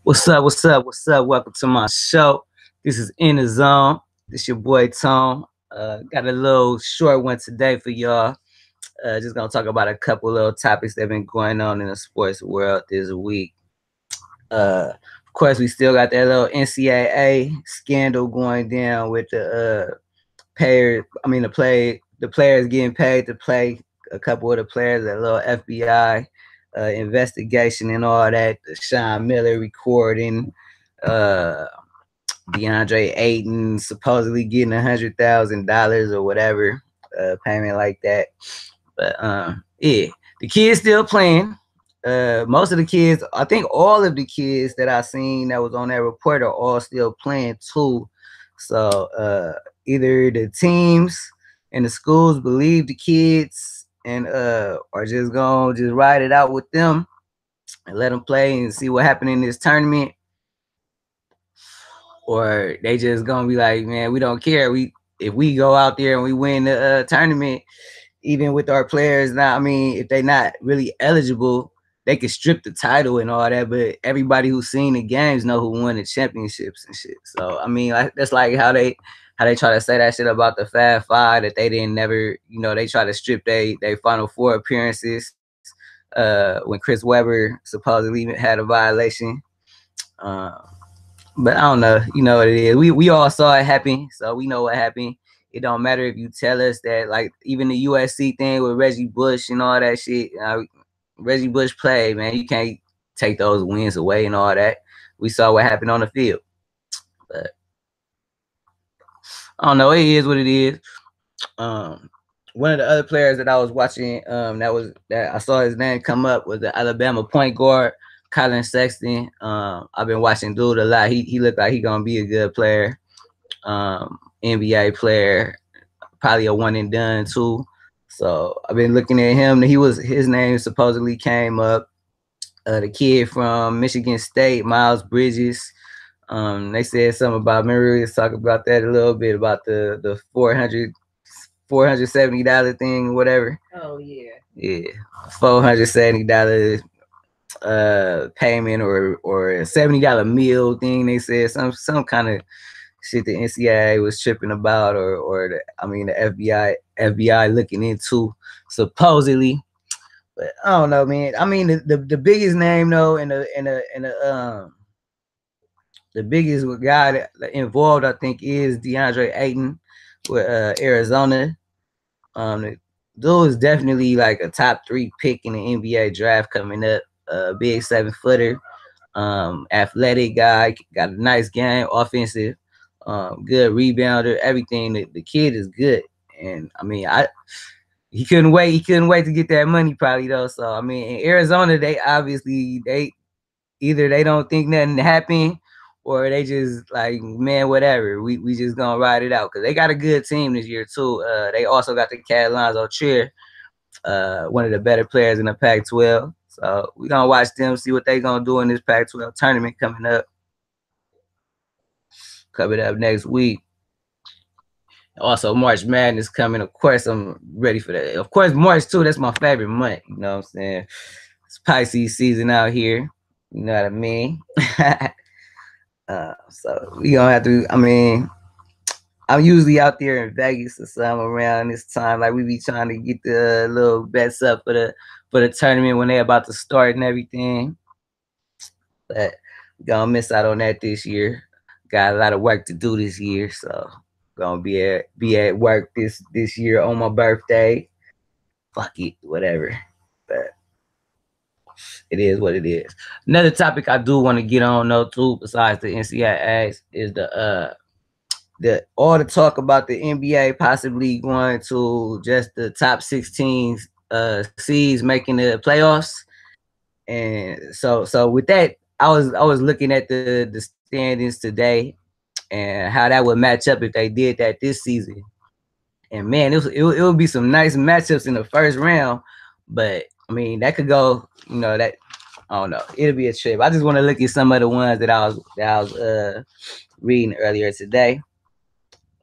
What's up? What's up? What's up? Welcome to my show. This is In the Zone. This your boy Tone. Got a little short one today for y'all. Just gonna talk about a couple little topics that have been going on in the sports world this week. Of course, we still got that little NCAA scandal going down with the players. I mean, the players getting paid to play. A couple of the players, that little FBI investigation and all that. The Sean Miller recording. Uh, DeAndre Ayton supposedly getting $100,000 or whatever payment like that. But yeah, the kids still playing. Most of the kids, I think all of the kids that I seen that was on that report are all still playing too. So either the teams and the schools believe the kids and are just gonna just ride it out with them and let them play and see what happened in this tournament, or they just gonna be like, man, we don't care. If we go out there and we win the tournament, even with our players now, I mean, if they're not really eligible, they could strip the title and all that. But everybody who's seen the games know who won the championships and shit. So I mean, that's like how they try to say that shit about the Fab Five, that they didn't never, they try to strip they Final Four appearances when Chris Webber supposedly had a violation. But I don't know. You know what it is. We all saw it happen, so we know what happened. It don't matter if you tell us that, like, even the USC thing with Reggie Bush and all that shit. Reggie Bush played, man. You can't take those wins away and all that. We saw what happened on the field. But I don't know. It is what it is. One of the other players that I was watching, that I saw his name come up, was the Alabama point guard, Colin Sexton. I've been watching dude a lot. He looked like he gonna be a good player, NBA player, probably a one and done too. So I've been looking at him. His name supposedly came up. The kid from Michigan State, Miles Bridges. They said something about, remember we was talking about that a little bit, about the $470 thing, whatever. Oh yeah. Yeah. $470 payment or a $70 meal thing. They said some kind of shit the NCAA was tripping about, or the FBI looking into supposedly. But I don't know, man. I mean, the biggest name though, and the biggest guy that involved, I think, is DeAndre Ayton with Arizona. The dude is definitely like a top 3 pick in the NBA draft coming up. Big 7-footer, athletic guy, got a nice game, offensive, good rebounder, everything. The kid is good, and I mean, he couldn't wait to get that money probably though. So I mean, in Arizona, they obviously either they don't think nothing happened, or they just like, man, whatever. We just gonna ride it out, because they got a good team this year too. They also got the Cat Alonzo Trier, one of the better players in the Pac-12. So we gonna watch them, see what they gonna do in this Pac-12 tournament coming up next week. Also, March Madness coming. Of course, I'm ready for that. Of course, March too. That's my favorite month. You know what I'm saying? It's Pisces season out here. You know what I mean? So we gonna have to. I mean, I'm usually out there in Vegas or something around this time. Like, we be trying to get the little bets up for the tournament when they're about to start and everything. But we're gonna miss out on that this year. Got a lot of work to do this year, so gonna be at work this year on my birthday. Fuck it, whatever. But it is what it is. Another topic I do want to get on though too, besides the NCAAs, is all the talk about the NBA possibly going to just the top 16 seeds making the playoffs. And so with that, I was looking at the standings today and how that would match up if they did that this season. And man, it would be some nice matchups in the first round. But I mean, that could go, that, I don't know. It'll be a trip. I just want to look at some of the ones that I was reading earlier today.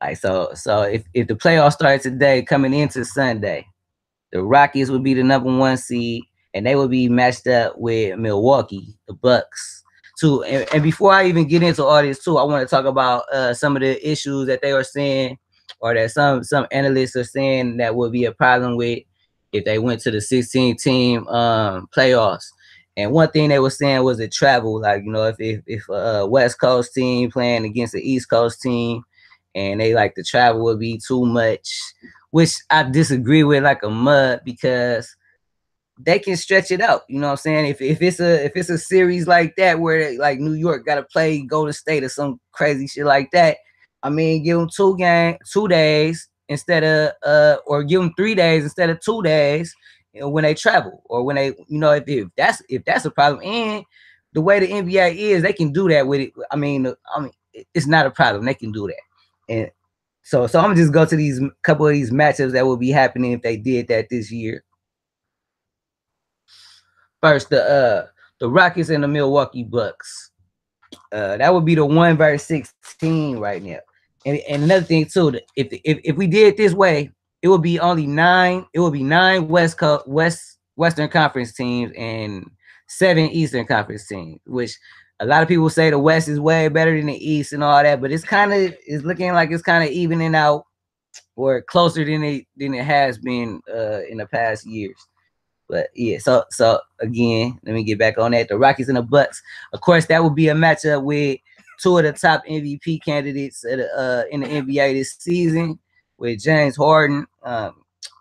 Like, so if the playoffs started today, coming into Sunday, the Rockets would be the number 1 seed, and they would be matched up with Milwaukee, the Bucks. too. And before I even get into all this too, I want to talk about some of the issues that they were saying, or that some analysts are saying that would be a problem with if they went to the 16 team playoffs. And one thing they were saying was the travel, like, you know, if a West Coast team playing against the East Coast team, and they like the travel would be too much, which I disagree with like a mud, because they can stretch it out. You know what I'm saying? If it's a series like that where they, like New York got to play Golden State or some crazy shit like that, I mean, give them 2 days instead of or give them 3 days instead of 2 days, you know, when they travel, or when they, you know, if that's a problem. And the way the NBA is, they can do that with it. I mean, it's not a problem. They can do that. And so I'm gonna just go to these couple of these matchups that will be happening if they did that this year. First, the Rockets and the Milwaukee Bucks. That would be the 1 versus 16 right now. And another thing too, if we did it this way, it would be only 9. It would be 9 Western Conference teams and 7 Eastern Conference teams. Which a lot of people say the West is way better than the East and all that, but it's looking like it's kind of evening out, or closer than it has been in the past years. But yeah, so again, let me get back on that. The Rockets and the Bucks. Of course, that would be a matchup with 2 of the top MVP candidates in the NBA this season, with James Harden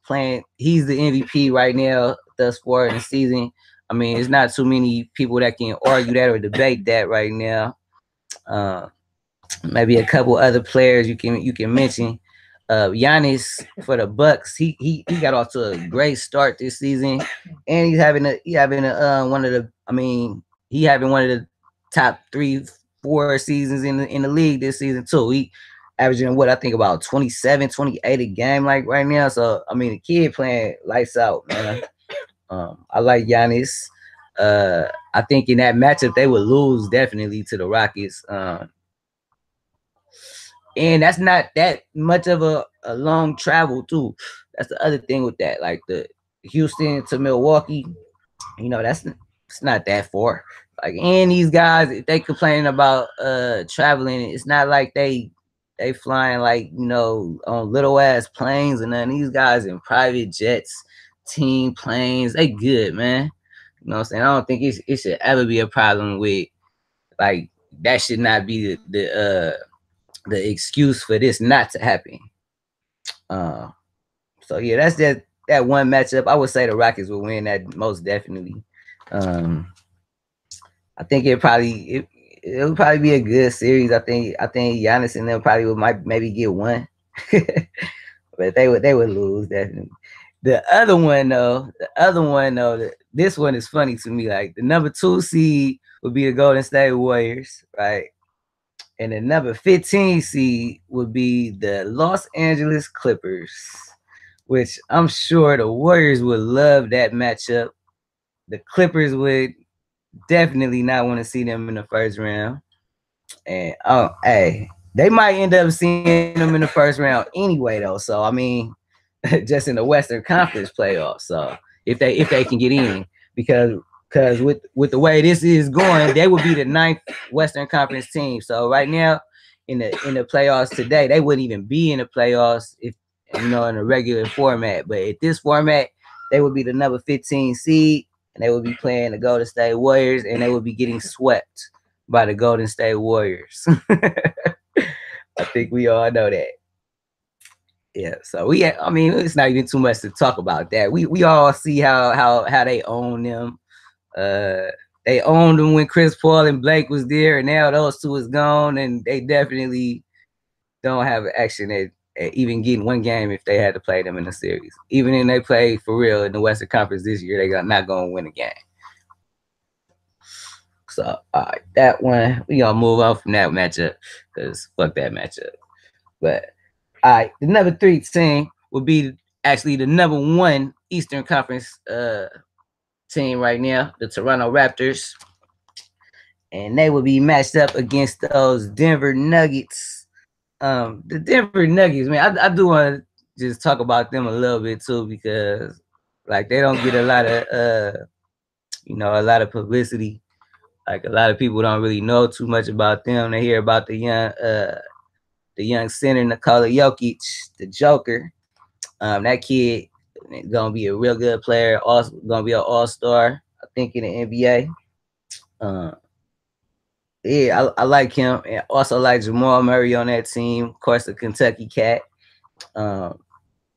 playing. He's the MVP right now thus far in the season. I mean, it's not too many people that can argue that or debate that right now. Maybe a couple other players you can mention. Giannis for the Bucks, he got off to a great start this season, and he having one of the top 3-4 seasons in the league this season too. He averaging what I think about 27, 28 a game like right now. So I mean, the kid playing lights out, man. I like Giannis. I think in that matchup they would lose definitely to the Rockets. And that's not that much of a long travel too. That's the other thing with that. Like the Houston to Milwaukee, you know, it's not that far. Like, and these guys, if they complaining about traveling, it's not like they flying, like, you know, on little ass planes and none. These guys in private jets, team planes, they good, man. You know what I'm saying? I don't think it should ever be a problem with, like, that should not be the excuse for this not to happen. So yeah, that's that one matchup. I would say the Rockets will win that most definitely. I think it would probably be a good series. I think Giannis and them probably might maybe get one, but they would lose definitely. The other one though, this one is funny to me. Like, the number 2 seed would be the Golden State Warriors, right? And the number 15 seed would be the Los Angeles Clippers, which I'm sure the Warriors would love that matchup. The Clippers would definitely not want to see them in the first round. And they might end up seeing them in the first round anyway, though. So I mean, just in the Western Conference playoffs. So if they can get in, because with the way this is going, they would be the 9th Western Conference team. So right now in the playoffs today, they wouldn't even be in the playoffs if, you know, in a regular format. But at this format, they would be the number 15 seed, and they would be playing the Golden State Warriors, and they would be getting swept by the Golden State Warriors. I think we all know that. Yeah, so I mean, it's not even too much to talk about that. We all see how they own them. They owned them when Chris Paul and Blake was there, and now those two is gone, and they definitely don't have action at even getting one game if they had to play them in the series. Even if they play for real in the Western Conference this year, they not going to win a game. So, all right, that one, we gonna move on from that matchup, because fuck that matchup. But all right, the number 3 team will be actually the number 1 Eastern Conference team right now, the Toronto Raptors, and they will be matched up against those Denver Nuggets. The Denver Nuggets, man, I do want to just talk about them a little bit too, because like they don't get a lot of publicity. Like a lot of people don't really know too much about them. They hear about the young center Nikola Jokic, the Joker. That kid gonna be a real good player. Also gonna be an all-star, I think, in the NBA. Yeah, I like him. And also like Jamal Murray on that team. Of course, the Kentucky cat.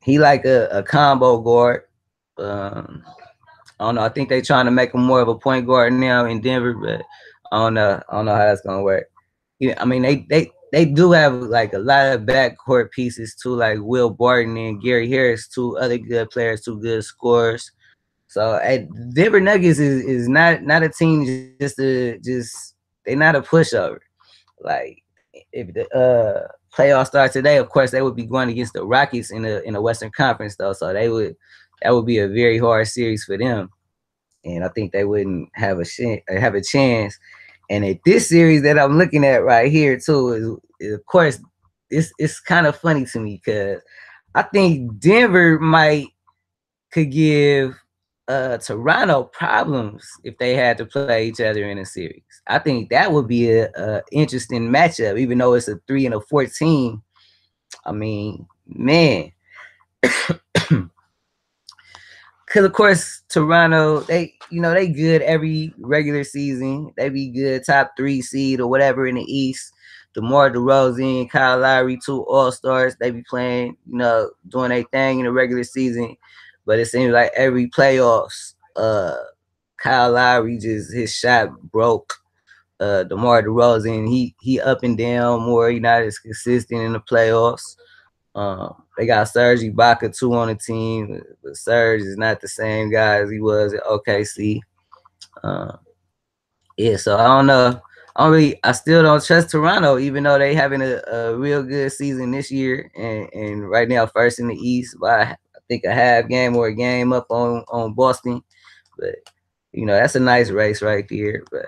He like a combo guard. I don't know. I think they trying to make him more of a point guard now in Denver, but I don't know. I don't know how that's gonna work. Yeah, I mean they do have like a lot of backcourt pieces too, like Will Barton and Gary Harris, two other good players, two good scorers. So Denver Nuggets is not a team just they're not a pushover. Like if the playoffs start today, of course they would be going against the Rockets in the Western Conference though. So that would be a very hard series for them. And I think they wouldn't have a chance. And at this series that I'm looking at right here too is of course it's kind of funny to me because I think Denver could give Toronto problems if they had to play each other in a series. I think that would be a interesting matchup, even though it's a 3 and a 14. I mean, man. Cause of course Toronto, they good every regular season. They be good top 3 seed or whatever in the East. DeMar DeRozan, Kyle Lowry, 2 All-Stars. They be playing, doing their thing in the regular season. But it seems like every playoffs, Kyle Lowry his shot broke. DeMar DeRozan, he up and down more. He not as consistent in the playoffs. They got Serge Ibaka too on the team, but Serge is not the same guy as he was at OKC. Yeah, so I don't know. I still don't trust Toronto, even though they having a real good season this year and right now first in the East by I think a half game or a game up on Boston. But that's a nice race right there. But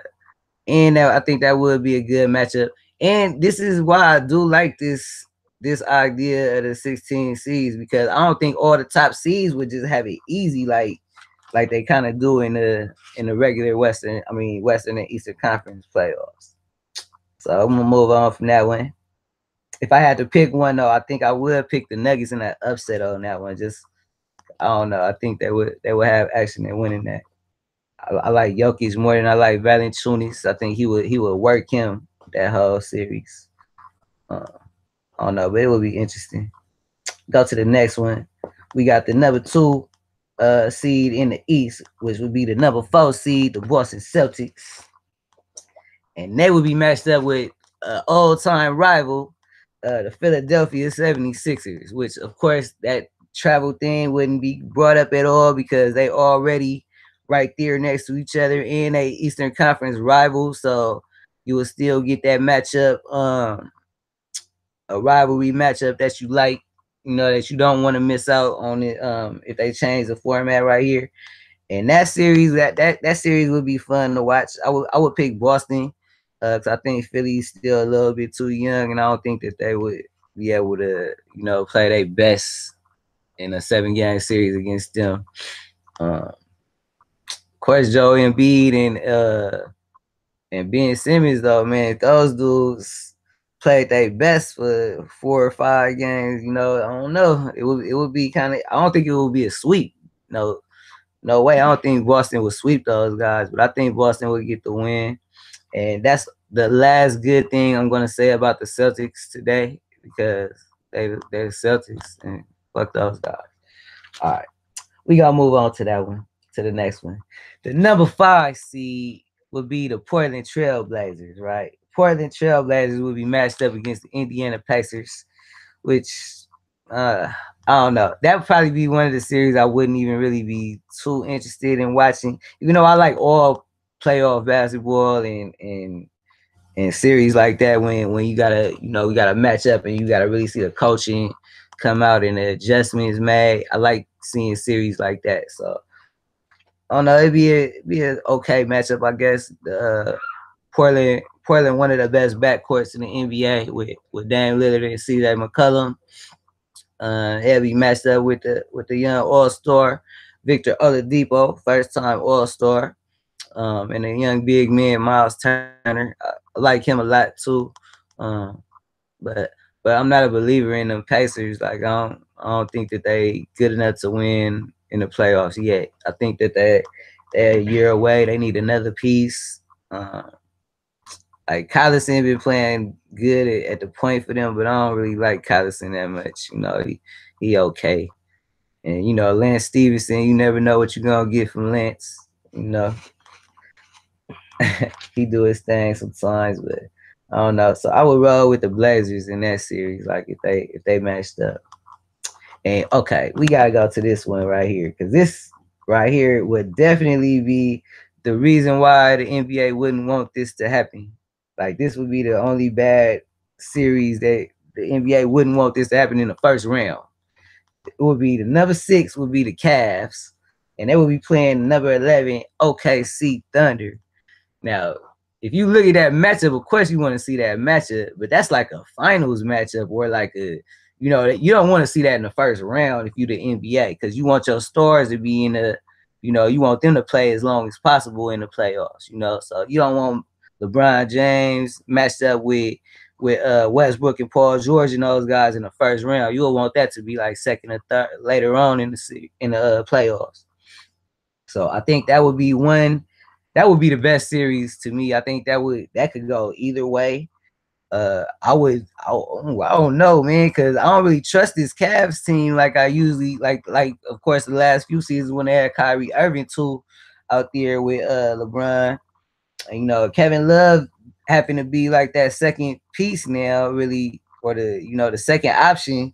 I think that would be a good matchup. And this is why I do like this idea of the 16 seeds, because I don't think all the top seeds would just have it easy like they kind of do in the regular Western and Eastern Conference playoffs. So I'm gonna move on from that one. If I had to pick one though, I think I would pick the Nuggets in that upset on that one. Just I don't know. I think they would have action in winning that. I like Jokic more than I like Valanciunas. I think he would work him that whole series. I don't know, but it would be interesting. Go to the next one. We got the number 2 seed in the East, which would be the number 4 seed, the Boston Celtics. And they would be matched up with old-time rival, the Philadelphia 76ers, which, of course, that travel thing wouldn't be brought up at all because they already right there next to each other in a Eastern Conference rival. So you will still get that matchup, a rivalry matchup that you like, that you don't want to miss out on it if they change the format right here. And that series, that series would be fun to watch. I would pick Boston because I think Philly's still a little bit too young, and I don't think that they would be able to, play their best in a 7-game series against them. Of course, Joel Embiid and Ben Simmons, though, man, those dudes played their best for 4 or 5 games. I don't know. It would be kind of. I don't think it would be a sweep. No way. I don't think Boston would sweep those guys, but I think Boston would get the win. And that's the last good thing I'm gonna say about the Celtics today, because they're Celtics and fuck those guys. All right, we gotta move on to that one, to the next one. The number 5 seed would be the Portland Trailblazers, right? Portland Trailblazers would be matched up against the Indiana Pacers, which I don't know. That would probably be one of the series I wouldn't even really be too interested in watching, even though I like all playoff basketball and series like that when you gotta we gotta match up and you gotta really see the coaching come out and the adjustments made. I like seeing series like that. So I don't know, it'd be an okay matchup, I guess. Portland, one of the best backcourts in the NBA with Dame Lillard and CJ McCollum. He'll be matched up with the young All-Star Victor Oladipo, first time All-Star. And a young big man, Miles Turner. I like him a lot too. Um, but I'm not a believer in them Pacers. Like I don't think that they good enough to win in the playoffs yet. I think that they're a year away. They need another piece. Like Collison been playing good at the point for them, but I don't really like Collison that much. You know, he okay. And you know, Lance Stevenson, you never know what you're gonna get from Lance. You know, he do his thing sometimes, but I don't know. So I would roll with the Blazers in that series, like if they matched up. And okay, we gotta go to this one right here, because this right here would definitely be the reason why the NBA wouldn't want this to happen. Like this would be the only bad series that the NBA wouldn't want this to happen in the first round. It would be the number 6 would be the Cavs, and they would be playing number 11 OKC Thunder. Now, if you look at that matchup, of course you want to see that matchup, but that's like a finals matchup or like a, you know, you don't want to see that in the first round if you're the NBA, because you want your stars to be in the, you know, you want them to play as long as possible in the playoffs, you know. So you don't want LeBron James matched up with Westbrook and Paul George and those guys in the first round. You'll want that to be like second or third later on in the playoffs. So I think that would be one. That would be the best series to me. I think that could go either way. I don't know, man, because I don't really trust this Cavs team like I usually like. Of course, the last few seasons when they had Kyrie Irving too out there with LeBron, you know, Kevin Love happened to be like that second piece now, really, or the second option.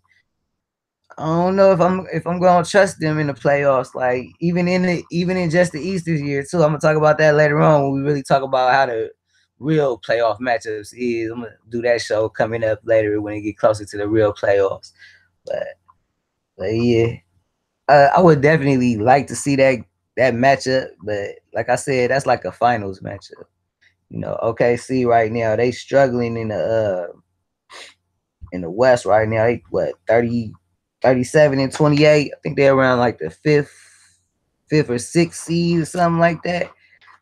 I don't know if I'm gonna trust them in the playoffs. Like even in just the East this year too. I'm gonna talk about that later on when we really talk about how the real playoff matchups is. I'm gonna do that show coming up later when it get closer to the real playoffs. But yeah, I would definitely like to see that matchup. But like I said, that's like a finals matchup. You know, OKC right now they struggling in the West right now. They what 37 and 28. I think they're around like the fifth or sixth seed or something like that.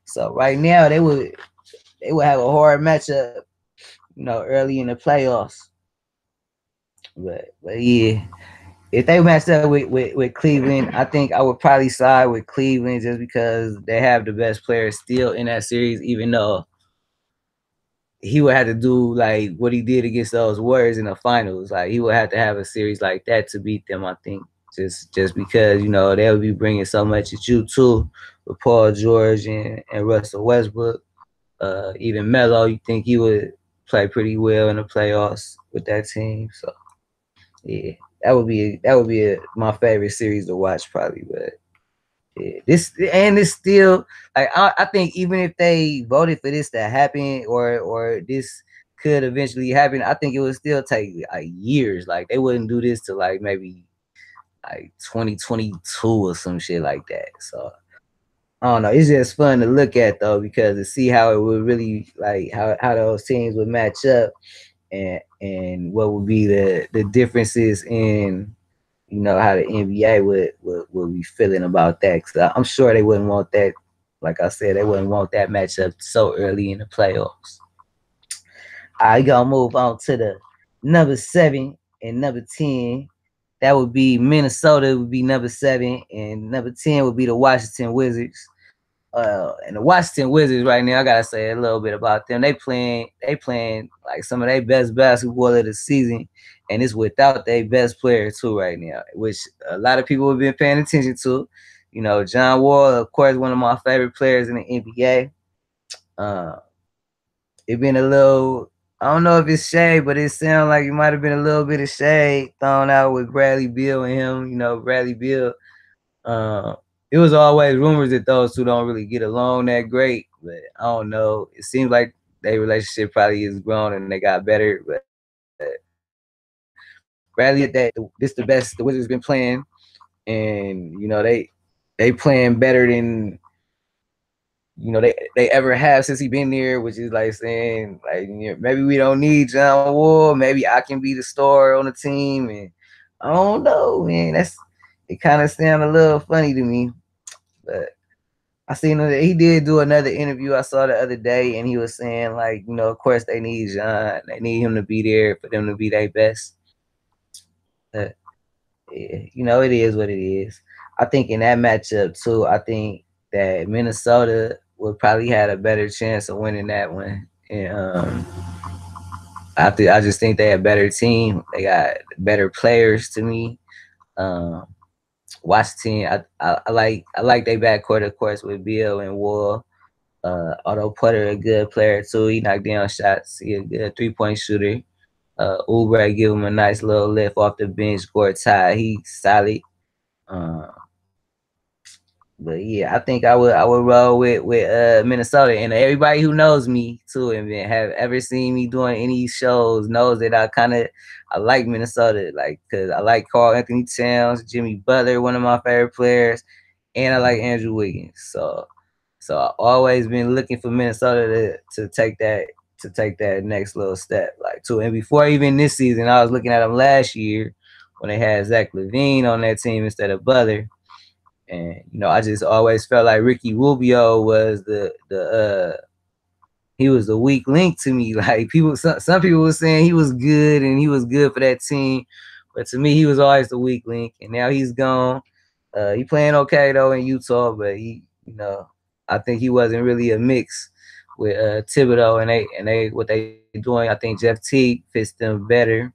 So right now they would have a hard matchup, you know, early in the playoffs. But yeah, if they matched up with Cleveland, I think I would probably side with Cleveland just because they have the best players still in that series, even though he would have to do like what he did against those Warriors in the finals. Like he would have to have a series like that to beat them, I think. Just because, you know, they'll be bringing so much at you too with Paul George and Russell Westbrook. Even Melo, you think he would play pretty well in the playoffs with that team. So yeah, that would be my favorite series to watch probably. But yeah, it's still like I think even if they voted for this to happen or this could eventually happen, I think it would still take like years. Like they wouldn't do this to like maybe like 2022 or some shit like that. So I don't know. It's just fun to look at though, because to see how it would really like how those teams would match up and what would be the differences in, you know, how the NBA would be feeling about that. Cause I'm sure they wouldn't want that. Like I said, they wouldn't want that matchup so early in the playoffs. I gonna move on to the number 7 and number 10. That would be Minnesota would be number 7, and number 10 would be the Washington Wizards. And the Washington Wizards right now, I gotta say a little bit about them. They playing like some of their best basketball of the season, and it's without their best player too right now, which a lot of people have been paying attention to. You know, John Wall, of course, one of my favorite players in the NBA. It been a little, I don't know if it's shade, but it sounds like it might have been a little bit of shade thrown out with Bradley Beal and him. You know, Bradley Beal. Uh, it was always rumors that those two don't really get along that great, but I don't know. It seems like their relationship probably has grown and they got better. But Bradley, this the best the Wizards been playing, and you know they playing better than, you know, they ever have since he been there, which is like saying like, you know, maybe we don't need John Wall, maybe I can be the star on the team, and I don't know, man. It kind of sound a little funny to me, but I seen he did do another interview I saw the other day, and he was saying like, you know, of course they need John, they need him to be there for them to be their best. Yeah, you know, it is what it is. I think in that matchup too, I think that Minnesota would probably had a better chance of winning that one. And I just think they a better team. They got better players to me. Um, Washington, I like their backcourt, of course, with Beal and Wall. Otto Porter, a good player too. He knocked down shots. He a good 3-point shooter. Oubre give him a nice little lift off the bench. Gortat, he solid. Uh, but yeah, I think I would roll with Minnesota, and everybody who knows me too and have ever seen me doing any shows knows that I like Minnesota, like because I like Karl-Anthony Towns, Jimmy Butler, one of my favorite players, and I like Andrew Wiggins. So I've always been looking for Minnesota to take that next little step, like too. And before even this season, I was looking at them last year when they had Zach LaVine on that team instead of Butler. And you know, I just always felt like Ricky Rubio was he was the weak link to me. Like some people were saying he was good and he was good for that team, but to me, he was always the weak link. And now he's gone. He playing okay though in Utah, but I think he wasn't really a mix with Thibodeau and they what they doing. I think Jeff Teague fits them better.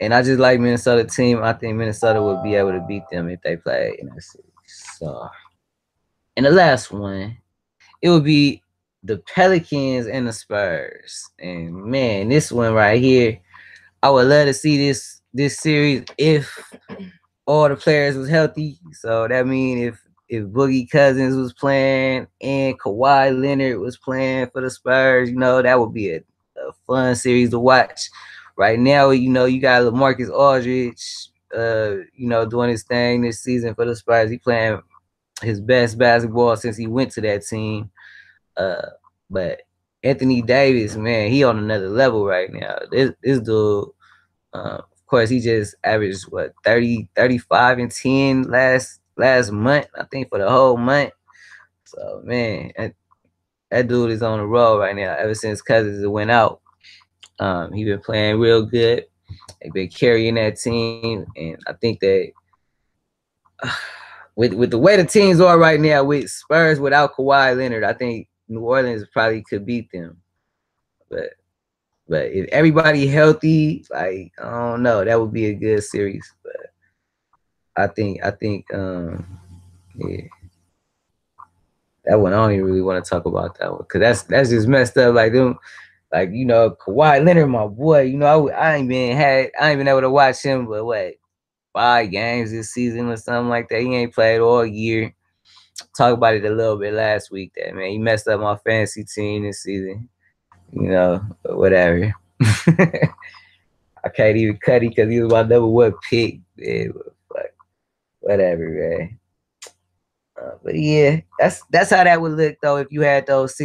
And I just like Minnesota team. I think Minnesota would be able to beat them if they play in that series. So, and the last one, it would be the Pelicans and the Spurs. And man, this one right here, I would love to see this series if all the players was healthy. So that means if Boogie Cousins was playing and Kawhi Leonard was playing for the Spurs, you know, that would be a fun series to watch. Right now, you know, you got LaMarcus Aldridge, you know, doing his thing this season for the Spurs. He playing his best basketball since he went to that team. But Anthony Davis, man, he on another level right now. This dude, of course, he just averaged what 30, 35, and 10 last month, I think, for the whole month. So man, that dude is on the road right now. Ever since Cousins went out, he been playing real good. They've been carrying that team, and I think that with the way the teams are right now, with Spurs without Kawhi Leonard, I think New Orleans probably could beat them. But if everybody healthy, like I don't know, that would be a good series. But I think yeah, that one I don't even really want to talk about that one because that's just messed up. Like them, like you know, Kawhi Leonard, my boy. You know, I ain't been able to watch him, but what 5 games this season or something like that. He ain't played all year. Talk about it a little bit last week. That man, he messed up my fantasy team this season. You know, but whatever. I can't even cut it because he was my number 1 pick. Man, but whatever, man. But yeah, that's how that would look though if you had those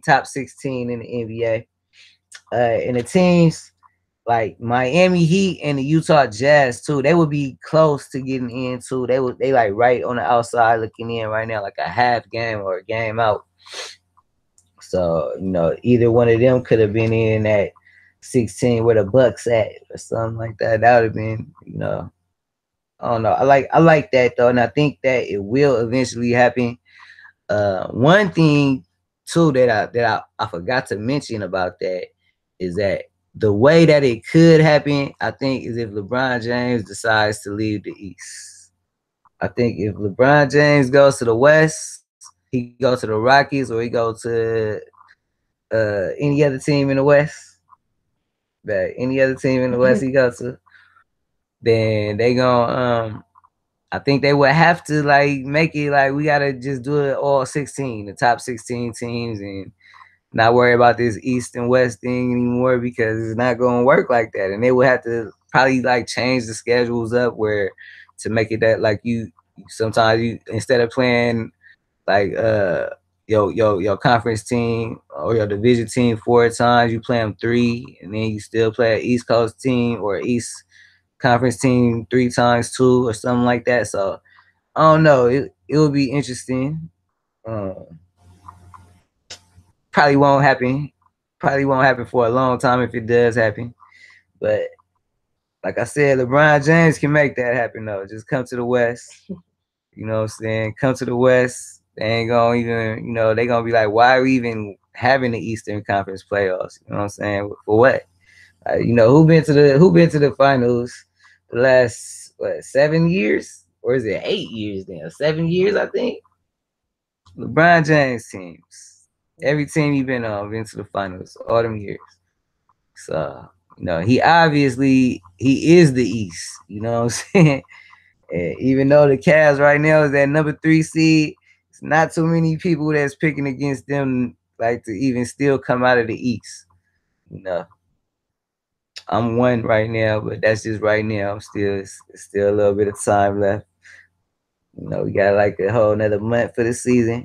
top 16 in the NBA. And the teams like Miami Heat and the Utah Jazz too, they would be close to getting in too. They like right on the outside looking in right now, like a half game or a game out. So, you know, either one of them could have been in at 16 where the Bucks at or something like that. That would have been, you know, I don't know. I like that though, and I think that it will eventually happen. One thing too that I forgot to mention about that is that the way that it could happen, I think, is if LeBron James decides to leave the East. I think if LeBron James goes to the West, he goes to the Rockies, or he goes to any other team in the West. But any other team in the West he goes to, then they gonna I think they would have to like make it like we gotta just do it all 16, the top 16 teams, and not worry about this East and West thing anymore because it's not gonna work like that. And they would have to probably like change the schedules up where to make it that like you sometimes you instead of playing like your conference team or your division team 4 times, you play them 3, and then you still play an East Coast team or East Conference team 3 times 2 or something like that. So I don't know. it will be interesting. Probably won't happen. Probably won't happen for a long time if it does happen. But like I said, LeBron James can make that happen though. Just come to the West. You know what I'm saying? Come to the West. They ain't gonna even, you know, they gonna be like, why are we even having the Eastern Conference playoffs? You know what I'm saying? For what? You know, who been to the finals the last 7 years? Or is it 8 years now? 7 years, I think. LeBron James teams. Every team he been on been to the finals all them years. So, you know, he is the East. You know what I'm saying? And even though the Cavs right now is that number 3 seed, it's not too many people that's picking against them like to even still come out of the East. You know, I'm 1 right now, but that's just right now. It's still a little bit of time left. You know, we got like a whole another month for the season.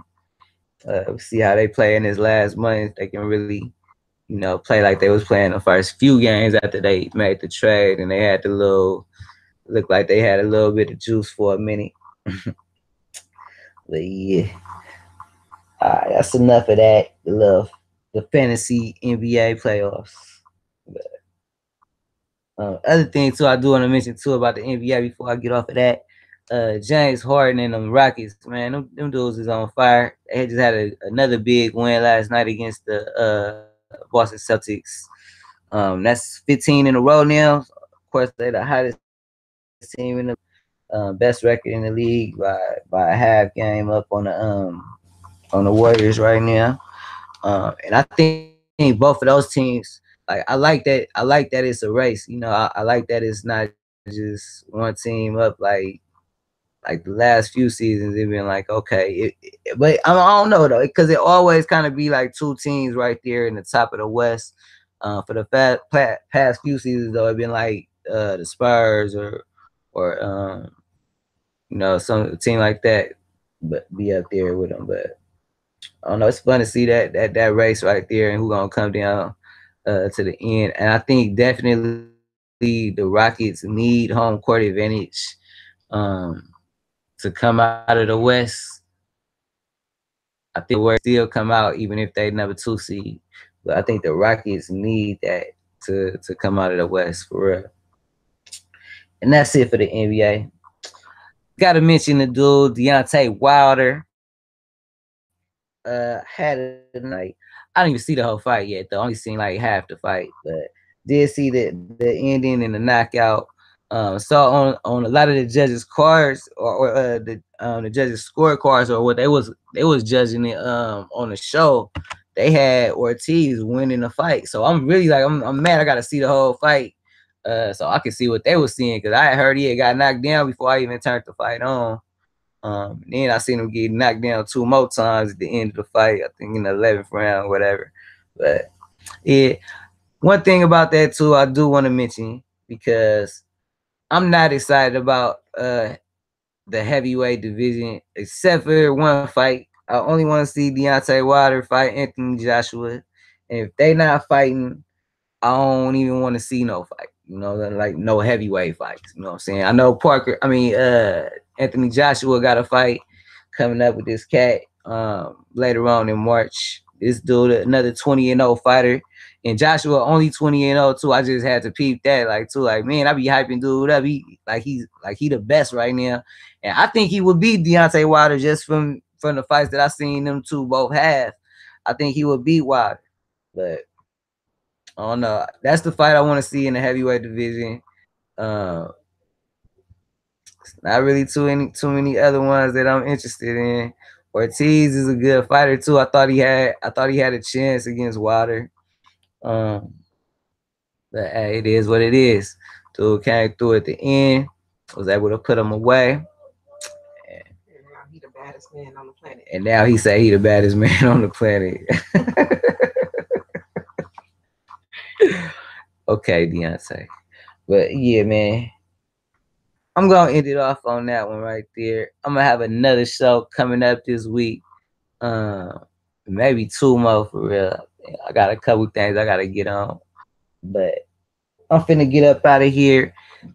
We'll see how they play in this last month. They can really, you know, play like they was playing the first few games after they made the trade, and they had the little look like they had a little bit of juice for a minute. But yeah, all right, that's enough of that. The fantasy NBA playoffs. But, other thing too, I do want to mention too about the NBA before I get off of that. James Harden and them Rockets, man, them dudes is on fire. They just had another big win last night against the Boston Celtics. That's 15 in a row now. Of course, they're the hottest team in the best record in the league by a half game up on the Warriors right now. And I think both of those teams, like I like that it's a race. You know, I like that it's not just one team up like the last few seasons. It's been like, okay, but I don't know though, because it always kind of be like 2 teams right there in the top of the West. For the past few seasons though, it's been like the Spurs or you know, some team like that, but be up there with them. But I don't know. It's fun to see that race right there and who's gonna come down to the end. And I think definitely the Rockets need home court advantage to come out of the West. I think we'll still come out even if they number 2 seed. But I think the Rockets need that to come out of the West for real. And that's it for the NBA. Got to mention the dude Deontay Wilder. Had a night. I didn't even see the whole fight yet though. I only seen like half the fight, but did see the ending and the knockout. Saw on a lot of the judges' cards or the judges' scorecards or what they was judging it on the show. They had Ortiz winning the fight, so I'm really like I'm mad. I got to see the whole fight, so I can see what they were seeing because I had heard he had got knocked down before I even turned the fight on. Then I seen him get knocked down 2 more times at the end of the fight. I think in the 11th round, whatever. But yeah, one thing about that too, I do want to mention because I'm not excited about the heavyweight division except for one fight. I only want to see Deontay Wilder fight Anthony Joshua, and if they not fighting, I don't even want to see no fight. You know, like no heavyweight fights. You know what I'm saying? I know Anthony Joshua got a fight coming up with this cat later on in March. This dude, another 20-0 fighter, and Joshua only 20-0 too. I just had to peep that like man, I be hyping dude up. He the best right now, and I think he would beat Deontay Wilder just from the fights that I seen them two both have. I think he would beat Wilder, but I don't know. That's the fight I want to see in the heavyweight division. Not really too many other ones that I'm interested in. Ortiz is a good fighter too. I thought he had a chance against Wilder. But hey, it is what it is. Dude came through at the end. Was able to put him away. And now he the baddest man on the planet. And now he say he the baddest man on the planet. Okay, Deontay. But yeah, man. I'm gonna end it off on that one right there. I'm gonna have another show coming up this week. Maybe 2 more for real. I got a couple things I gotta get on. But I'm finna get up out of here.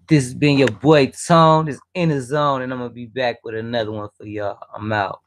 This has been your boy Tone. This in the zone, and I'm gonna be back with another one for y'all. I'm out.